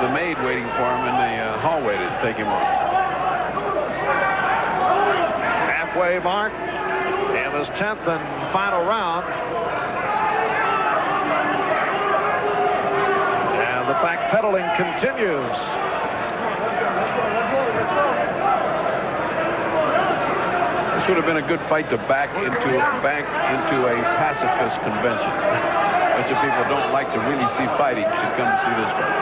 with a maid waiting for him in the hallway to take him off. Halfway mark in this 10th and final round. And the backpedaling continues. This would have been a good fight to back into a pacifist convention. A bunch of people don't like to really see fighting should come to see this one.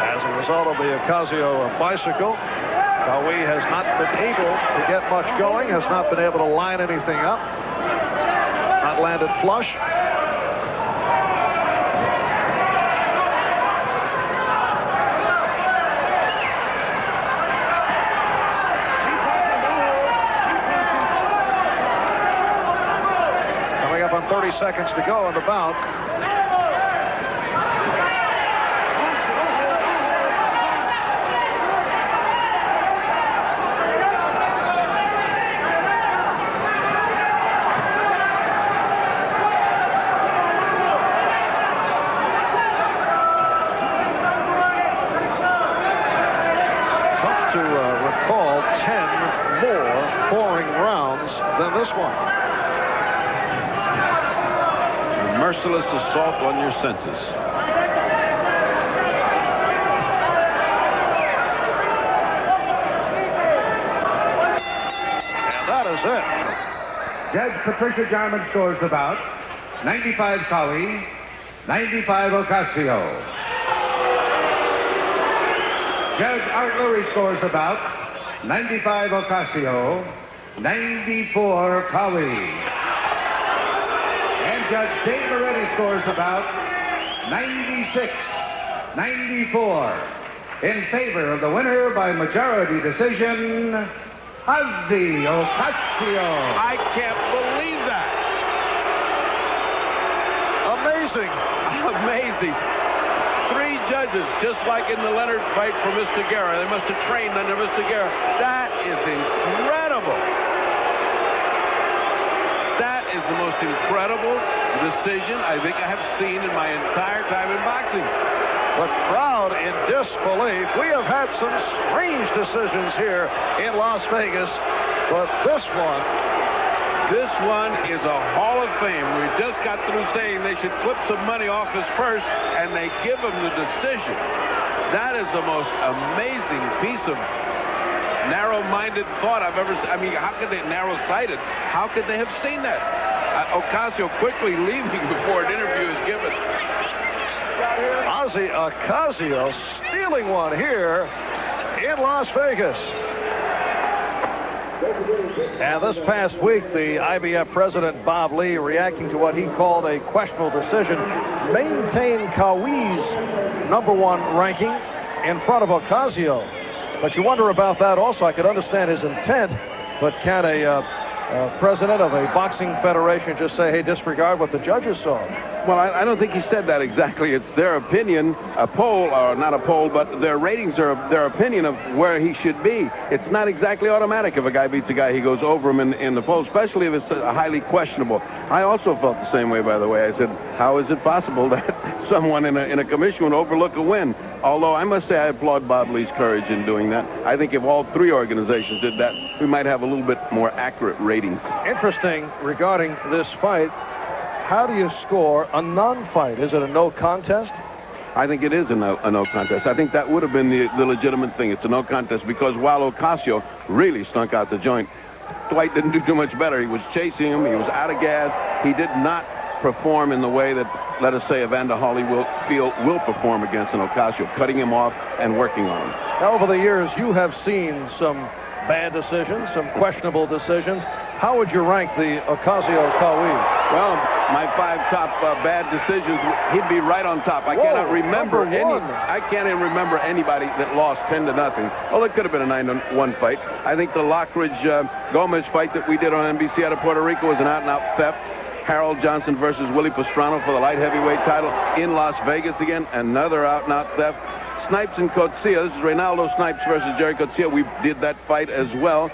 As a result of the Ocasio bicycle, Quawi has not been able to get much going, has not been able to line anything up, not landed flush. Coming up on 30 seconds to go in the bout. Recall 10 more boring rounds than this one. A merciless assault on your senses. And that is it. Judge Patricia Jarman scores the bout. 95 Quawi, 95 Ocasio. Judge Art Lurie scores the bout. 95 Ocasio, 94 Quawi. And Judge Dave Moretti scores the bout. 96-94. In favor of the winner by majority decision, Ossie Ocasio. I can't believe that. Amazing. Amazing. 3 judges, just like in the Leonard fight for Mr. Guerra. They must have trained under Mr. Guerra. That is incredible. That is the most incredible decision I think I have seen in my entire time in boxing. The crowd in disbelief. We have had some strange decisions here in Las Vegas, but this one is a Hall of Fame. We just got through saying they should clip some money off his purse, and they give him the decision. That is the most amazing piece of narrow-minded thought I've ever seen. I mean, how could they, narrow-sighted, how could they have seen that? Ocasio quickly leaving before an interview is given. Ossie Ocasio stealing one here in Las Vegas. And this past week, the IBF president, Bob Lee, reacting to what he called a questionable decision, maintained Quawi's #1 ranking in front of Ocasio. But you wonder about that also. I could understand his intent, but can a president of a boxing federation just say, hey, disregard what the judges saw? Well, I don't think he said that exactly. It's their opinion, a poll, or not a poll, but their ratings are their opinion of where he should be. It's not exactly automatic. If a guy beats a guy, he goes over him in the poll, especially if it's highly questionable. I also felt the same way, by the way. I said, how is it possible that someone in a commission would overlook a win? Although I must say I applaud Bob Lee's courage in doing that. I think if all 3 organizations did that, we might have a little bit more accurate ratings. Interesting regarding this fight. How do you score a non-fight? Is it a no contest? I think it is a no contest. I think that would have been the legitimate thing. It's a no contest because while Ocasio really stunk out the joint, Dwight didn't do too much better. He was chasing him. He was out of gas. He did not perform in the way that, let us say, Evander Holyfield will perform against an Ocasio, cutting him off and working on him. Now, over the years, you have seen some bad decisions, some questionable decisions. How would you rank the Ocasio-Quawi? Well, my 5 top bad decisions, he'd be right on top. I cannot remember I can't even remember anybody that lost 10-0. Well, it could have been a 9-1 fight. I think the Lockridge Gomez fight that we did on NBC out of Puerto Rico was an out-and-out theft. Harold Johnson versus Willie Pastrana for the light heavyweight title in Las Vegas again, another out-and-out theft. Snipes and Coetzee, this is Reynaldo Snipes versus Jerry Coetzee. We did that fight as well.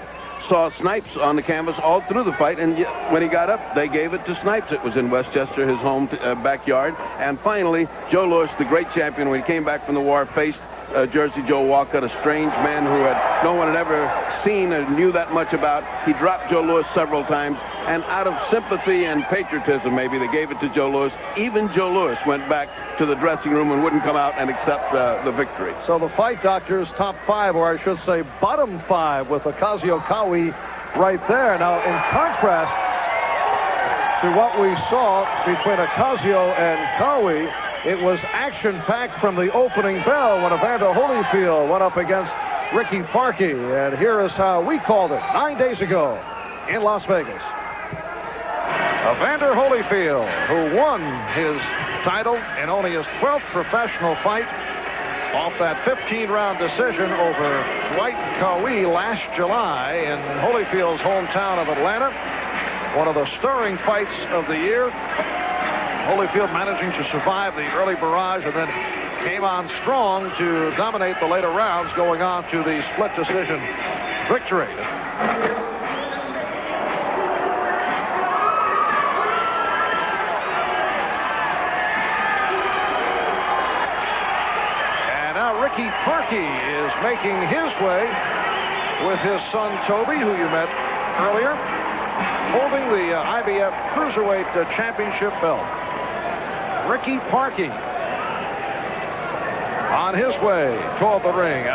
saw Snipes on the canvas all through the fight, and yet when he got up, they gave it to Snipes. It was in Westchester, his home backyard. And finally, Joe Louis, the great champion, when he came back from the war, faced Jersey Joe Walcott, a strange man who no one had ever seen or knew that much about. He dropped Joe Louis several times, and out of sympathy and patriotism, maybe, they gave it to Joe Louis. Even Joe Louis went back to the dressing room and wouldn't come out and accept the victory. So the fight doctor's top 5, or I should say bottom 5, with Ocasio Quawi right there. Now, in contrast to what we saw between Ocasio and Quawi, it was action-packed from the opening bell when Evander Holyfield went up against Ricky Parkey. And here is how we called it 9 days ago in Las Vegas. Evander Holyfield, who won his title in only his 12th professional fight, off that 15-round decision over Dwight last July in Holyfield's hometown of Atlanta. One of the stirring fights of the year. Holyfield managing to survive the early barrage and then came on strong to dominate the later rounds, going on to the split decision victory. And now Ricky Parkey is making his way with his son Toby, who you met earlier, holding the IBF Cruiserweight Championship belt. Ricky Parkey on his way toward the ring.